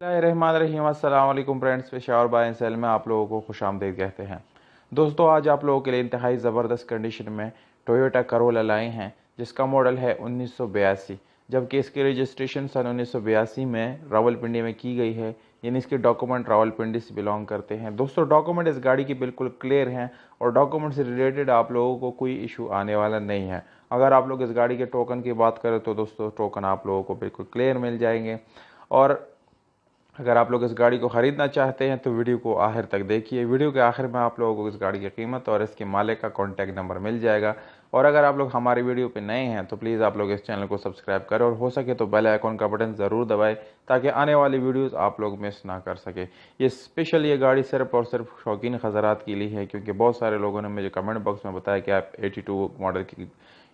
रहमान अस्सलाम वालेकुम friends, Peshawar buy and sell में आप लोगों को खुशामदीद कहते हैं। दोस्तों, आज आप लोगों के लिए इंतहाई ज़बरदस्त कंडीशन में टोयोटा करोला लाए हैं, जिसका मॉडल है 1982, जबकि इसकी रजिस्ट्रेशन सन 1982 में रावलपिंडी में की गई है। यानी इसके डॉक्यूमेंट रावलपिंडी से बिलोंग करते हैं। दोस्तों, डॉक्यूमेंट इस गाड़ी की बिल्कुल क्लियर हैं और डॉक्यूमेंट से रिलेटेड आप लोगों को कोई इशू आने वाला नहीं है। अगर आप लोग इस गाड़ी के टोकन की बात करें तो दोस्तों, टोकन आप लोगों को बिल्कुल क्लियर मिल जाएंगे। और अगर आप लोग इस गाड़ी को ख़रीदना चाहते हैं तो वीडियो को आखिर तक देखिए। वीडियो के आखिर में आप लोगों को इस गाड़ी की कीमत और इसके मालिक का कॉन्टैक्ट नंबर मिल जाएगा। और अगर आप लोग हमारी वीडियो पे नए हैं तो प्लीज़ आप लोग इस चैनल को सब्सक्राइब करें और हो सके तो बेल आइकॉन का बटन ज़रूर दबाएं, ताकि आने वाली वीडियोज़ आप लोग मिस ना कर सके। ये गाड़ी सिर्फ और सिर्फ शौकीन हज़रात के लिए है, क्योंकि बहुत सारे लोगों ने मुझे कमेंट बॉक्स में बताया कि आप 82 मॉडल की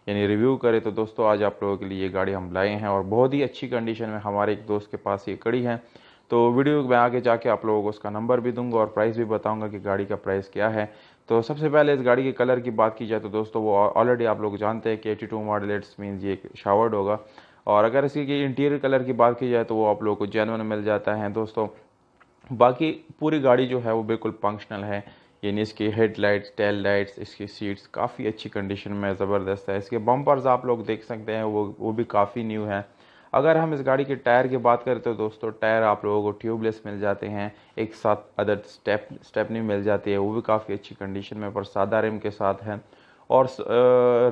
यानी रिव्यू करें। तो दोस्तों, आज आप लोगों के लिए ये गाड़ी हम लाए हैं और बहुत ही अच्छी कंडीशन में हमारे एक दोस्त के पास ये खड़ी है। तो वीडियो में आगे जाके आप लोगों को उसका नंबर भी दूंगा और प्राइस भी बताऊंगा कि गाड़ी का प्राइस क्या है। तो सबसे पहले इस गाड़ी के कलर की बात की जाए तो दोस्तों, वो ऑलरेडी आप लोग जानते हैं कि 82 मॉडल इट्स मीन्स ये शावर्ड होगा। और अगर इसकी इंटीरियर कलर की बात की जाए तो वो आप लोगों को जेन्युइन मिल जाता है दोस्तों। बाकी पूरी गाड़ी जो है वो बिल्कुल फंक्शनल है। यानी इसकी हेडलाइट्स, टेल लाइट्स, इसकी सीट्स काफ़ी अच्छी कंडीशन में ज़बरदस्त है। इसके बम्पर्स आप लोग देख सकते हैं, वो भी काफ़ी न्यू है। अगर हम इस गाड़ी के टायर की बात करें तो दोस्तों, टायर आप लोगों को ट्यूबलेस मिल जाते हैं, एक साथ अदर स्टेपनी मिल जाती है, वो भी काफ़ी अच्छी कंडीशन में पर सादा रिम के साथ है। और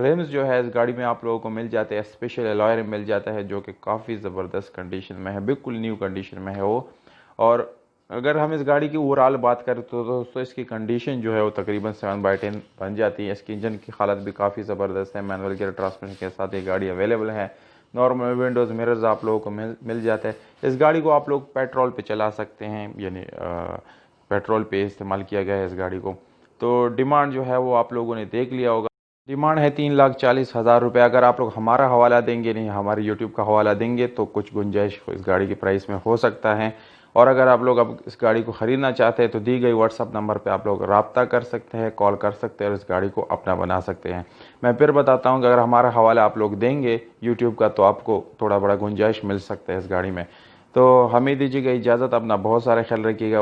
रिम्स जो है इस गाड़ी में आप लोगों को मिल जाते हैं, स्पेशल अलॉय रिम मिल जाता है, जो कि काफ़ी ज़बरदस्त कंडीशन में है, बिल्कुल न्यू कंडीशन में है वो। और अगर हम इस गाड़ी की ओवरऑल बात करें तो दोस्तों, इसकी कंडीशन जो है वो तकरीबन 7/10 बन जाती है। इसकी इंजन की हालत भी काफ़ी ज़बरदस्त है, मैनुअल गियर ट्रांसमिशन के साथ ये गाड़ी अवेलेबल है। नॉर्मल विंडोज़ मिरर्स आप लोगों को मिल जाते हैं। इस गाड़ी को आप लोग पेट्रोल पे चला सकते हैं, यानी पेट्रोल पे इस्तेमाल किया गया है इस गाड़ी को। तो डिमांड जो है वो आप लोगों ने देख लिया होगा। डिमांड है 3,40,000 रुपये। अगर आप लोग हमारा हवाला देंगे, नहीं हमारे यूट्यूब का हवाला देंगे, तो कुछ गुंजाइश इस गाड़ी के प्राइस में हो सकता है। और अगर आप लोग अब इस गाड़ी को ख़रीदना चाहते हैं तो दी गई व्हाट्सअप नंबर पे आप लोग रब्ता कर सकते हैं, कॉल कर सकते हैं और इस गाड़ी को अपना बना सकते हैं। मैं फिर बताता हूँ कि अगर हमारा हवाला आप लोग देंगे यूट्यूब का तो आपको थोड़ा बड़ा गुंजाइश मिल सकता है इस गाड़ी में। तो हमें दीजिएगा इजाज़त, अपना बहुत सारा ख्याल रखिएगा।